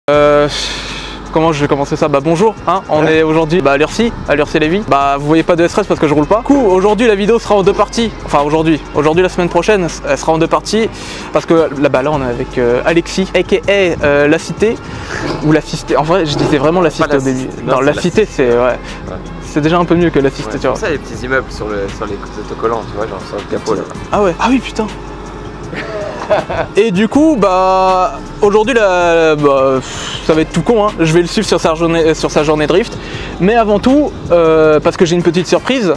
Comment je vais commencer ça? Bah bonjour, hein, on est aujourd'hui à Lurcy Lévis. Bah vous voyez pas de stress parce que je roule pas. Du coup aujourd'hui la vidéo sera en deux parties. Enfin aujourd'hui la semaine prochaine elle sera en deux parties. Parce que là on est avec Alexis, aka La Cité. Ou La Cité, en vrai je disais vraiment La Cité au début. Non, La Cité c'est ouais. C'est déjà un peu mieux que La Cité, tu vois. C'est ça les petits immeubles sur les autocollants, tu vois, genre sur le capot là. Ah ouais, ah oui putain. Et du coup, bah aujourd'hui, ça va être tout con, hein. Je vais le suivre sur sa journée drift. Mais avant tout, parce que j'ai une petite surprise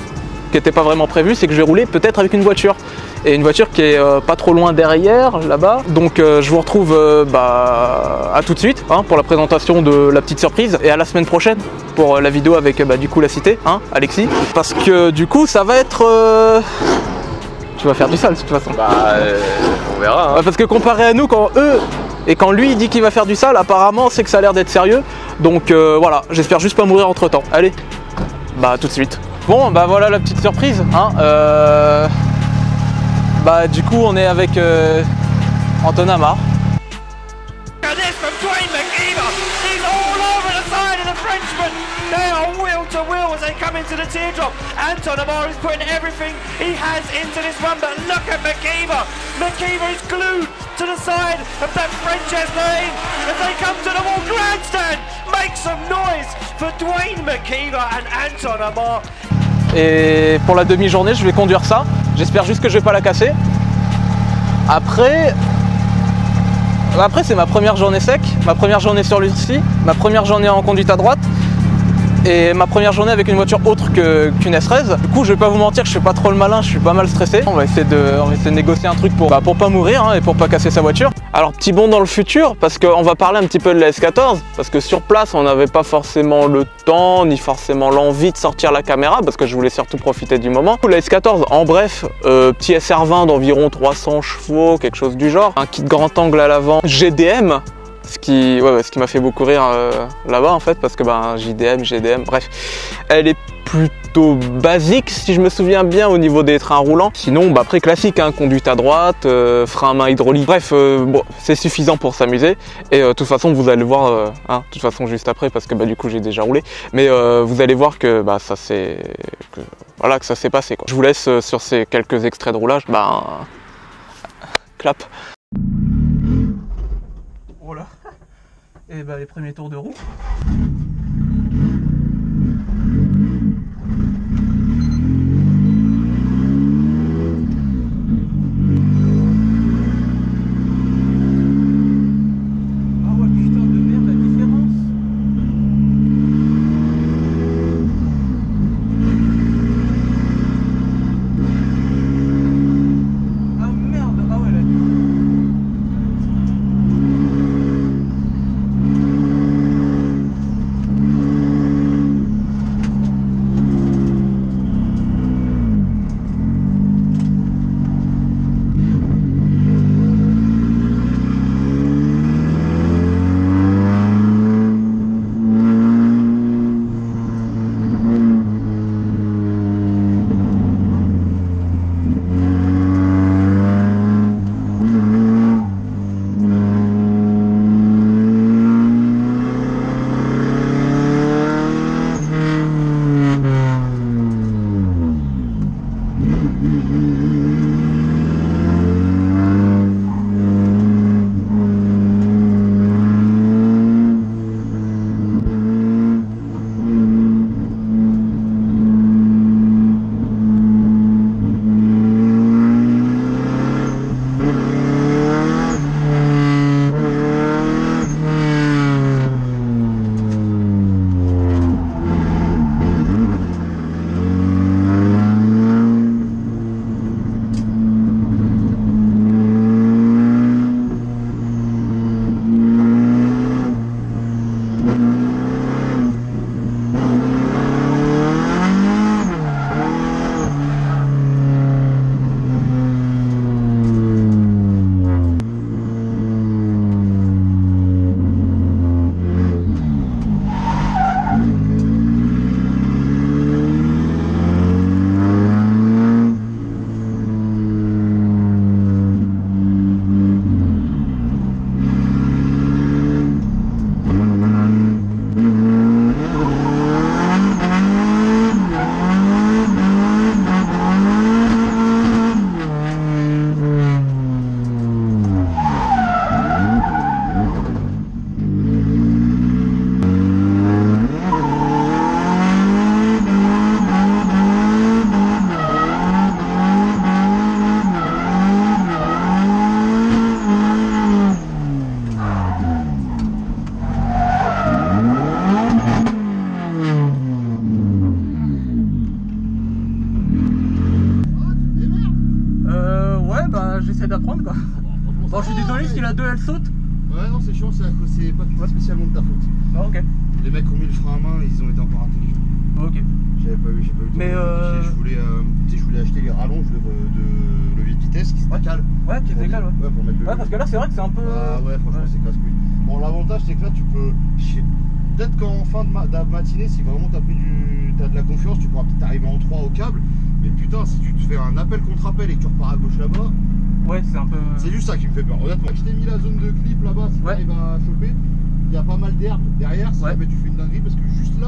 qui n'était pas vraiment prévue, c'est que je vais rouler peut-être avec une voiture. Et une voiture qui est pas trop loin derrière, là-bas. Donc je vous retrouve à tout de suite hein, pour la présentation de la petite surprise. Et à la semaine prochaine pour la vidéo avec du coup La Cité, hein, Alexis. Parce que du coup, ça va être... Tu vas faire du sale de toute façon. On verra. Hein. Parce que comparé à nous, quand lui il dit qu'il va faire du sale, apparemment c'est que ça a l'air d'être sérieux. Donc voilà, j'espère juste pas mourir entre temps. Allez, bah tout de suite. Bon, bah voilà la petite surprise. Hein. Bah du coup on est avec Anton Amar. They are wheel to wheel as they come into the teardrop. Anton Amar is putting everything he has into this run, but look at McKeever. McKeever is glued to the side of that French lane as they come to the wall. Grandstand, make some noise for Dwayne McKeever and Anton Amar. Et pour la demi-journée, je vais conduire ça. J'espère juste que je vais pas la casser. Après c'est ma première journée sec, ma première journée sur Lurcy, ma première journée en conduite à droite et ma première journée avec une voiture autre qu'une S13. Du coup, je vais pas vous mentir, je fais pas trop le malin, je suis pas mal stressé. On va essayer de négocier un truc pour pas mourir hein, et pour pas casser sa voiture. Alors, petit bond dans le futur, parce qu'on va parler un petit peu de la S14, parce que sur place, on n'avait pas forcément le temps, ni forcément l'envie de sortir la caméra, parce que je voulais surtout profiter du moment. La S14, en bref, petit SR20 d'environ 300 chevaux, quelque chose du genre. Un kit grand angle à l'avant, GDM. Ce qui m'a fait beaucoup rire là-bas en fait, parce que JDM, GDM, bref, elle est plutôt basique si je me souviens bien au niveau des trains roulants. Sinon, après classique, hein, conduite à droite, frein à main hydraulique, bref, bon, c'est suffisant pour s'amuser. Et de toute façon, vous allez voir, hein, de toute façon juste après, parce que du coup j'ai déjà roulé, mais vous allez voir que ça s'est, voilà, que ça s'est passé quoi. Je vous laisse sur ces quelques extraits de roulage, clap. Voilà. Et les premiers tours de roue. j'essaie d'apprendre quoi. Bon, je suis désolé si la 2 elle saute. Ouais, non, c'est chiant, c'est pas spécialement de ta faute. Ah, ok. Les mecs qui ont mis le frein à main, ils ont été encore intelligents. Ok. J'avais pas eu le temps Mais de vérifier. Je voulais acheter les rallonges de levier de vitesse qui se décalent. Ouais, qui se décalent, ouais. Ouais, pour mettre le. Ouais, parce que là, c'est vrai que c'est un peu. Ah ouais, franchement, c'est casse-couille. Bon, l'avantage, c'est que là, tu peux. Peut-être qu'en fin de matinée, si vraiment t'as de la confiance, tu pourras peut-être arriver en 3 au câble. Mais putain, si tu te fais un appel contre appel et que tu repars à gauche là-bas. Ouais, c'est un peu. C'est juste ça qui me fait peur. Honnêtement, je t'ai mis la zone de clip là-bas, si t'arrives à choper. Il y a pas mal d'herbe derrière, si jamais tu fais une dinguerie, parce que juste là.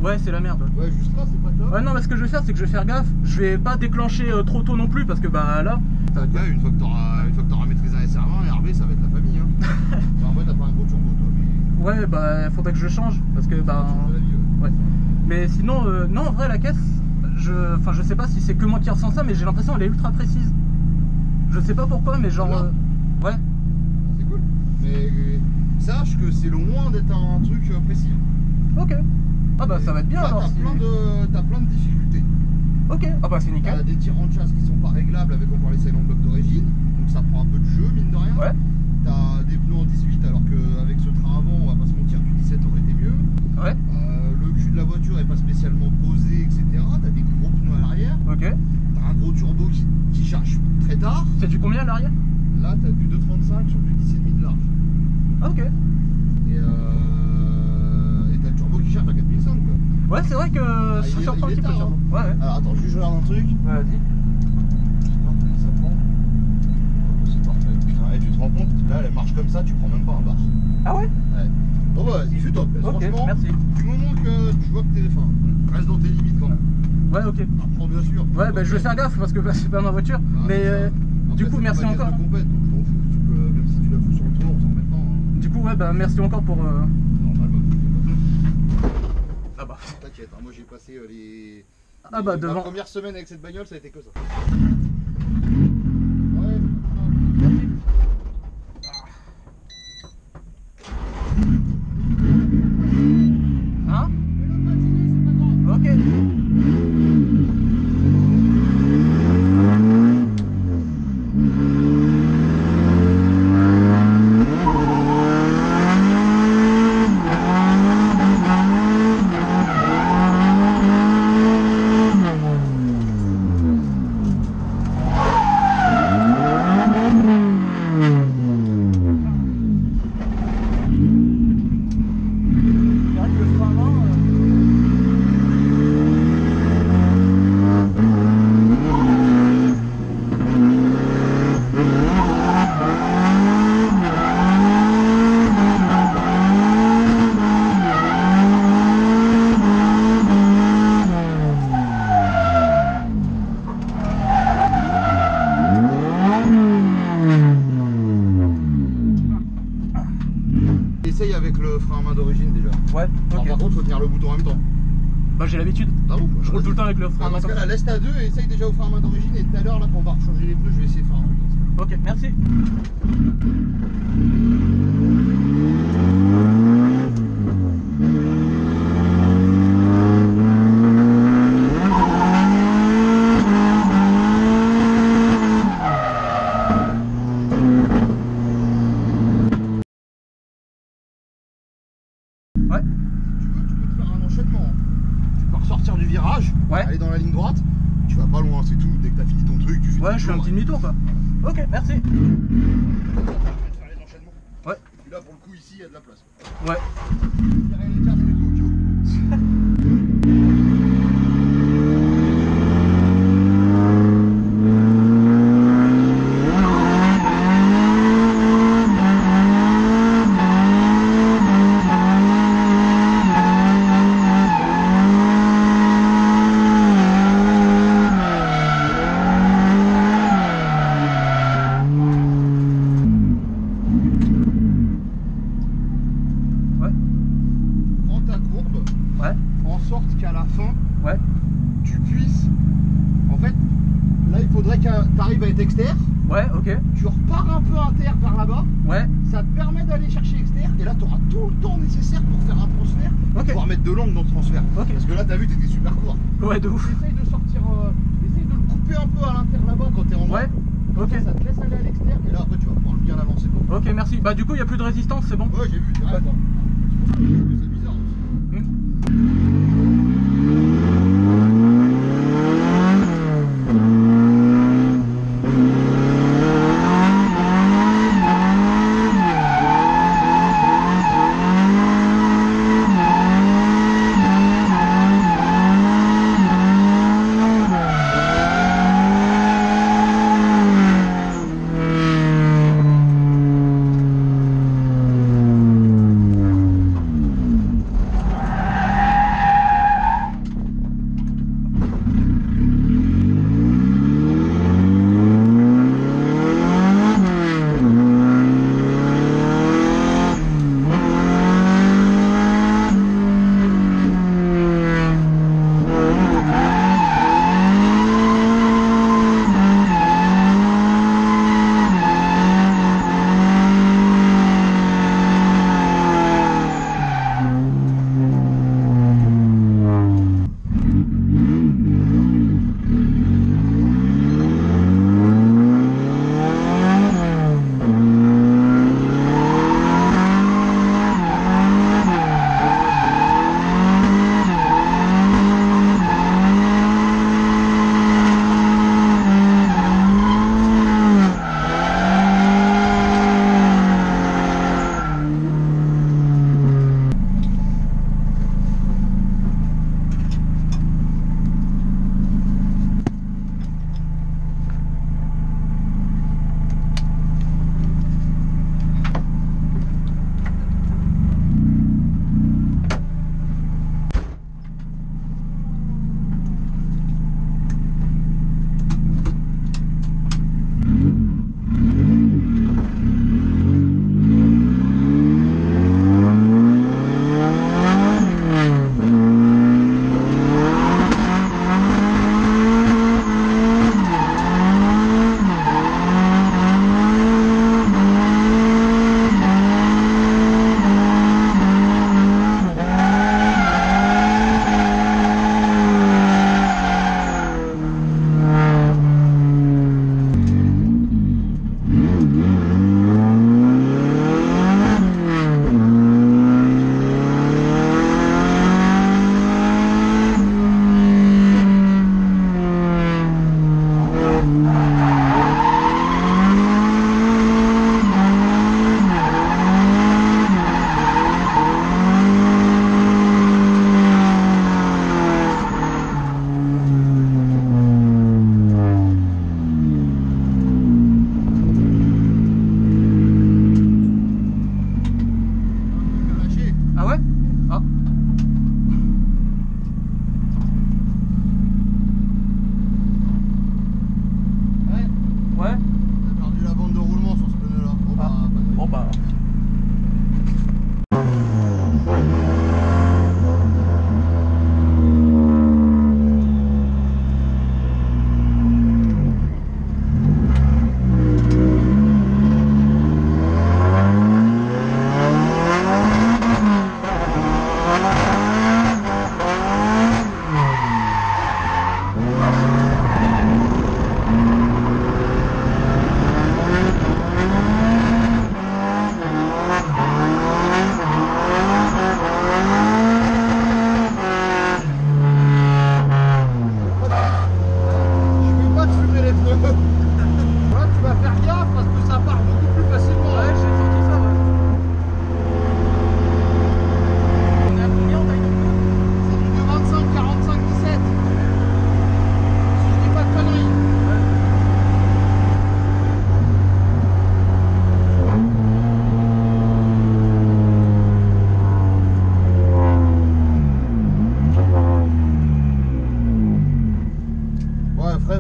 Ouais, c'est la merde. Ouais, juste là, c'est pas top. Ouais, non, mais ce que je vais faire, c'est que je vais faire gaffe. Je vais pas déclencher trop tôt non plus, parce que bah là. Ouais, une fois que t'auras maîtrisé un SR20, RB, ça va être la famille. Hein. Enfin, en vrai, t'as pas un gros turbo, toi. Mais... Ouais, bah, faudrait que je change, parce que bah. Ouais. Mais sinon, non, en vrai, la caisse, enfin, je sais pas si c'est que moi qui ressens ça, mais j'ai l'impression qu'elle est ultra précise. Je sais pas pourquoi, mais genre. Ouais. C'est cool. Mais sache que c'est loin d'être un truc précis. Ok. Ah bah ça va être bien là, alors. T'as plein de difficultés. Ok. Ah bah c'est nickel. T'as des tirants de chasse qui sont pas réglables avec encore les silent blocs d'origine. Donc ça prend un peu de jeu, mine de rien. Ouais. T'as des pneus en 18 alors qu'avec ce train avant, on va pas se mentir, du 17 aurait été mieux. Ouais. Le cul de la voiture est pas spécialement posé, etc. T'as des gros pneus à l'arrière. Ok. T'as un gros turbo qui charge très tard. C'est du combien à l'arrière? Là, t'as du 2,35 sur du 10,5 de large. Ah, ok. Et t'as le turbo qui charge à 4005 quoi. Ouais, c'est vrai que ça surprend un petit peu le turbo. Ouais, ouais. Alors attends, juste je regarde un truc. Ouais, vas-y. Je sais pas comment ça prend. Oh, c'est parfait. Putain, tu te rends compte, là elle marche comme ça, tu prends même pas un bar. Ah ouais? Ouais. Bon bah vas-y, fais top. Ok, Franchement, merci. du moment que tu vois que t'es fin, reste dans tes limites quand même. Ouais, ok. Apprends bien sûr. Ouais, bah je vais faire gaffe parce que bah, c'est pas ma voiture. Mais du coup, merci encore. Compète, donc je m'en fous. Tu peux, même si tu la fous sur le tour, on s'en met pas. Hein. Du coup, ouais, bah merci encore pour. Normal, Ah bah. T'inquiète, hein, moi j'ai passé les. Ah bah devant. Ma première semaine avec cette bagnole, ça a été que ça. Ouais. Merci. Hein? Ok. Essaye avec le frein à main d'origine déjà. Ouais, ok. Par contre, faut tenir le bouton en même temps. Bah j'ai l'habitude. Ah bon, Je roule tout le temps avec le frein à main. Dans ce cas-là, laisse ta 2 et essaye déjà au frein à main d'origine. Et tout à l'heure, là, quand on va changer les pneus, je vais essayer de faire un truc dans ce cas. Ok, merci. Ouais. Si tu veux, tu peux te faire un enchaînement. Hein. Tu peux ressortir du virage, aller dans la ligne droite. Tu vas pas loin, c'est tout. Dès que t'as fini ton truc, tu fais. Ouais, je fais un petit demi-tour quoi. Ok, merci. Je vais te faire les enchaînements. Ouais. Et puis là, pour le coup, ici, il y a de la place. Ouais. Tirer les cartes et tout, tu puisses, en fait, là il faudrait que tu arrives à être externe. Ouais, ok. Tu repars un peu inter par là-bas. Ouais. Ça te permet d'aller chercher externe et là tu auras tout le temps nécessaire pour faire un transfert. Ok. Pouvoir mettre de l'angle dans le transfert. Ok. Parce que là t'as vu, t'étais super court. Ouais, de ouf. Essaye de sortir, essaye de le couper couper un peu à l'intérieur là-bas quand t'es en Ouais. Ok. Ça te laisse aller à l'extérieur et là après tu vas pouvoir bien l'avancer. Ok, merci. Bah du coup, il n'y a plus de résistance, c'est bon? Ouais, j'ai vu, direct. Hein. C'est bizarre aussi.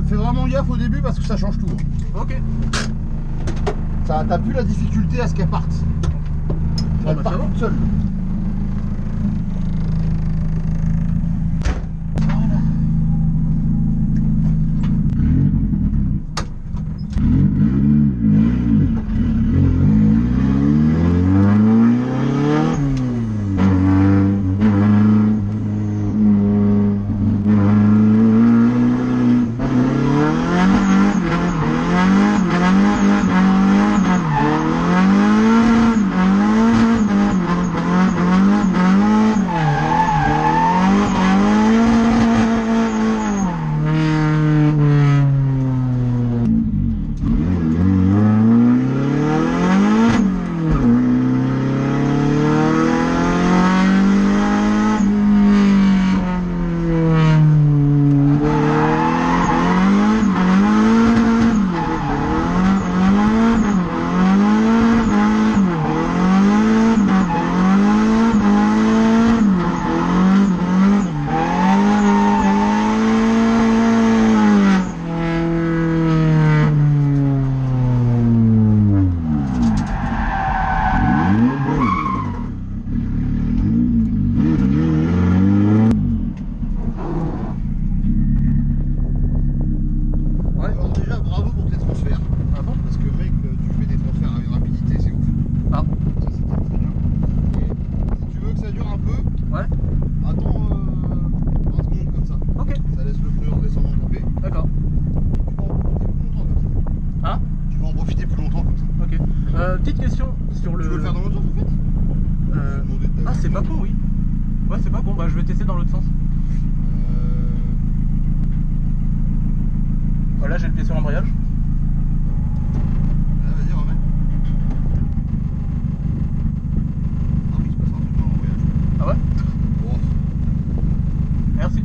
Fais vraiment gaffe au début parce que ça change tout. Ok. T'as plus la difficulté à ce qu'elle parte. Elle part toute seule. Ok. Petite question sur le... Tu veux le faire dans l'autre sens en fait? Ah c'est pas con, oui. Ouais c'est pas con, bah je vais tester dans l'autre sens. Voilà, j'ai le pied sur l'embrayage. Vas-y, remets. Ah oui, c'est pas ça, c'est pas l'embrayage. Ah ouais? Bon. Merci.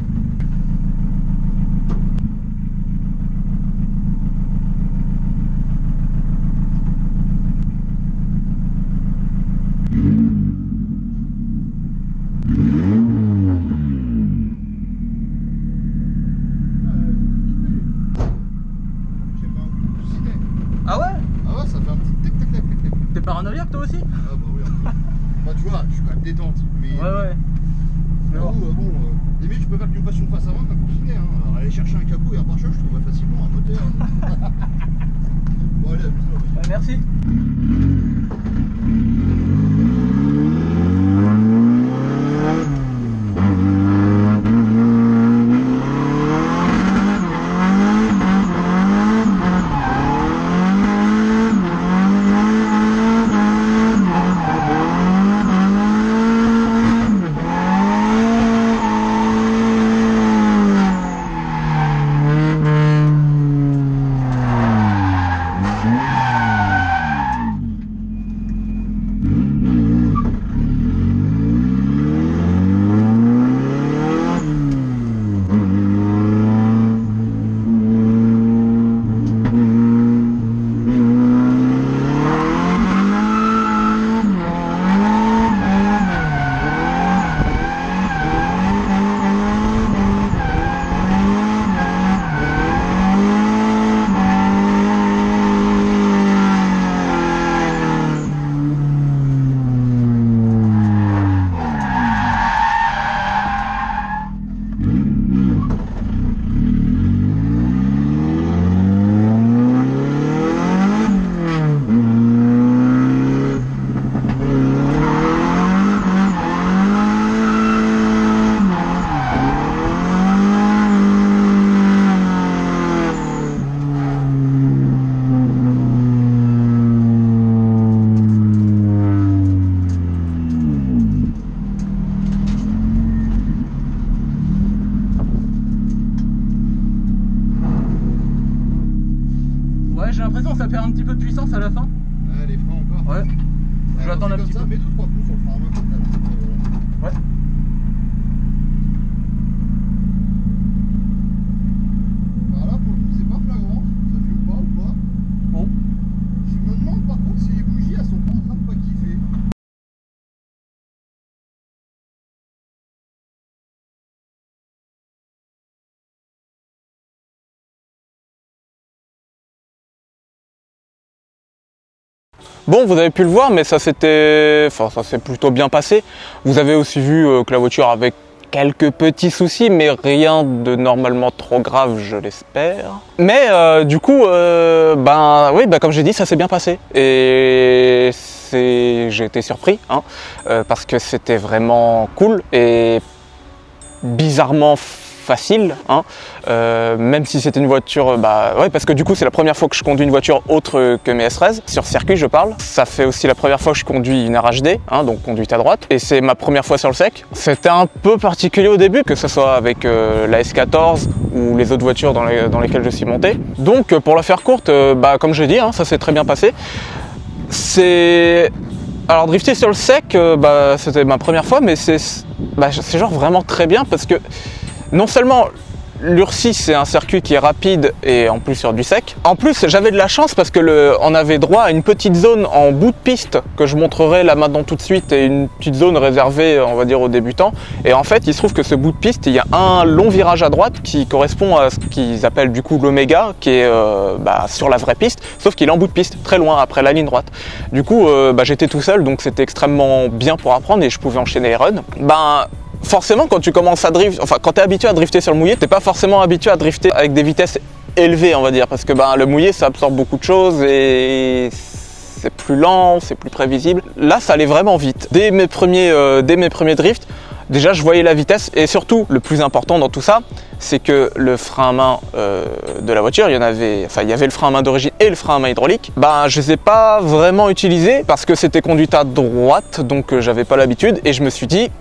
Ah ouais? Ah ouais, ça fait un petit tac-tac-tac. T'es paranoïaque toi aussi? Ah bah oui, un peu. Bah tu vois, je suis quand même détente. Mais Ouais. Mais bon. Limite, je peux faire que tu me fasses une face avant comme pour ciné. Hein. Alors aller chercher un capot et un pare-choc, je trouverais facilement un moteur. Bon allez, amuse-toi. Ouais, merci. Ouais, j'ai l'impression que ça perd un petit peu de puissance à la fin. Ouais, les freins encore. Ouais. Je vais attendre un petit peu. Mets 2-3 coups sur le frein à main comme ça. Ouais. Voilà, pour le coup, c'est pas flagrant. Ça fume pas ou pas? Bon. Je me demande par contre si les bougies elles sont pas en train de pas kiffer. Bon, vous avez pu le voir, mais ça s'est plutôt bien passé. Vous avez aussi vu que la voiture avait quelques petits soucis, mais rien de normalement trop grave, je l'espère. Mais du coup, comme j'ai dit, ça s'est bien passé. Et j'ai été surpris, hein, parce que c'était vraiment cool et bizarrement facile, hein, même si c'était une voiture, parce que du coup c'est la première fois que je conduis une voiture autre que mes S13, sur circuit je parle. Ça fait aussi la première fois que je conduis une RHD, hein, donc conduite à droite, et c'est ma première fois sur le sec. C'était un peu particulier au début, que ce soit avec la S14 ou les autres voitures dans lesquelles je suis monté. Donc pour la faire courte, comme je l'ai dit, hein, ça s'est très bien passé. Alors drifter sur le sec, c'était ma première fois, mais c'est genre vraiment très bien parce que non seulement l'Ursis c'est un circuit qui est rapide et en plus sur du sec. En plus j'avais de la chance parce que on avait droit à une petite zone en bout de piste que je montrerai là maintenant tout de suite, et une petite zone réservée on va dire aux débutants. Et en fait il se trouve que ce bout de piste, il y a un long virage à droite qui correspond à ce qu'ils appellent du coup l'Oméga, qui est sur la vraie piste, sauf qu'il est en bout de piste, très loin après la ligne droite. Du coup j'étais tout seul, donc c'était extrêmement bien pour apprendre et je pouvais enchaîner les runs. Forcément, quand tu commences à drifter, quand tu es habitué à drifter sur le mouillé, t'es pas forcément habitué à drifter avec des vitesses élevées, on va dire, parce que le mouillé ça absorbe beaucoup de choses et c'est plus lent, c'est plus prévisible. Là ça allait vraiment vite. Dès mes premiers drifts, déjà je voyais la vitesse et surtout le plus important dans tout ça, c'est que le frein à main de la voiture, il y avait le frein à main d'origine et le frein à main hydraulique. Je les ai pas vraiment utilisés parce que c'était conduite à droite, donc j'avais pas l'habitude et je me suis dit,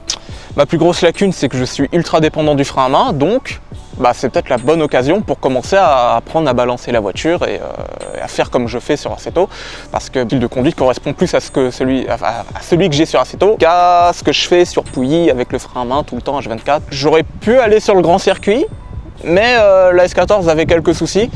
ma plus grosse lacune c'est que je suis ultra dépendant du frein à main, donc c'est peut-être la bonne occasion pour commencer à apprendre à balancer la voiture et à faire comme je fais sur Assetto, parce que le style de conduite correspond plus à celui que j'ai sur Assetto qu'à ce que je fais sur Pouilly avec le frein à main tout le temps H24. J'aurais pu aller sur le grand circuit, mais la S14 avait quelques soucis.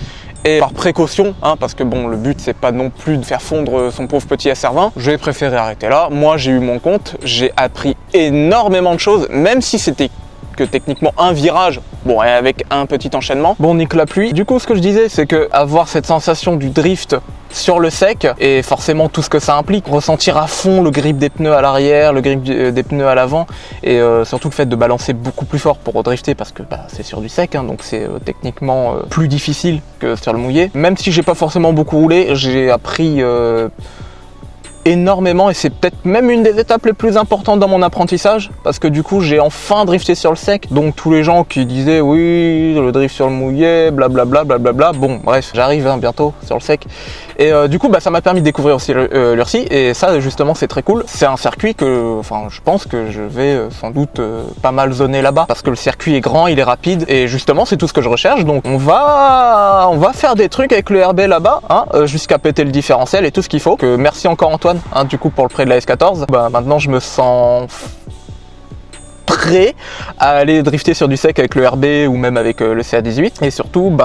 Et par précaution, parce que bon, le but c'est pas non plus de faire fondre son pauvre petit SR20, j'ai préféré arrêter là. Moi j'ai eu mon compte, j'ai appris énormément de choses, même si c'était que techniquement un virage, bon, et avec un petit enchaînement, bon, nique la pluie. Du coup, ce que je disais, c'est que avoir cette sensation du drift sur le sec, et forcément tout ce que ça implique, ressentir à fond le grip des pneus à l'arrière, le grip des pneus à l'avant, et surtout le fait de balancer beaucoup plus fort pour drifter, parce que c'est sur du sec, donc c'est techniquement plus difficile que sur le mouillé. Même si j'ai pas forcément beaucoup roulé, j'ai appris énormément, et c'est peut-être même une des étapes les plus importantes dans mon apprentissage, parce que du coup j'ai enfin drifté sur le sec. Donc tous les gens qui disaient oui, le drift sur le mouillé, blablabla, blablabla, bon bref, j'arrive bientôt sur le sec. Et du coup ça m'a permis de découvrir aussi l'Urcy, et ça justement c'est très cool. C'est un circuit que, je pense que je vais sans doute pas mal zoner là-bas, parce que le circuit est grand, il est rapide, et justement c'est tout ce que je recherche. Donc on va faire des trucs avec le RB là-bas, jusqu'à péter le différentiel et tout ce qu'il faut. Merci encore Antoine, du coup pour le prêt de la S14. Maintenant je me sens prêt à aller drifter sur du sec avec le RB ou même avec le CA18, et surtout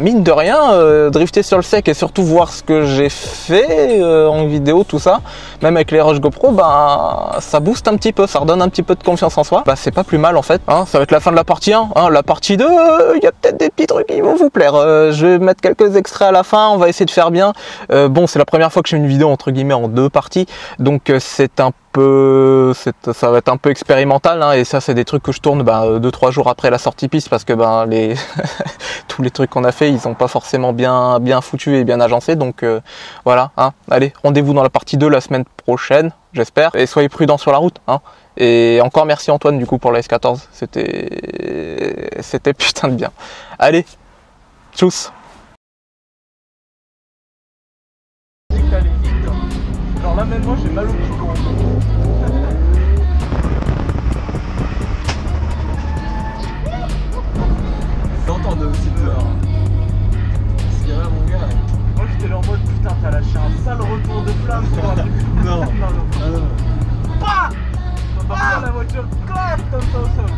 mine de rien drifter sur le sec et surtout voir ce que j'ai fait en vidéo, tout ça, même avec les Rush GoPro, ça booste un petit peu, ça redonne un petit peu de confiance en soi. C'est pas plus mal en fait, ça va être la fin de la partie 1, la partie 2, il y a peut-être des petits trucs qui vont vous plaire. Je vais mettre quelques extraits à la fin, on va essayer de faire bien. Bon, c'est la première fois que je fais une vidéo entre guillemets en 2 parties, donc c'est un peu, ça va être un peu expérimental, et ça c'est des trucs que je tourne 2-3 jours après la sortie piste, parce que tous les trucs qu'on a fait, ils sont pas forcément bien foutus et bien agencés, donc voilà, allez, rendez-vous dans la partie 2 la semaine prochaine, j'espère, et soyez prudents sur la route, et encore merci Antoine du coup pour la S14, c'était putain de bien. Allez, tchuss. Genre là même moi j'ai mal au cul. T'entends aussi peur. C'est vrai mon gars. Moi j'étais là en mode putain t'as lâché un sale retour de flamme toi. Non. T'entends bien la voiture clac comme ça au sol.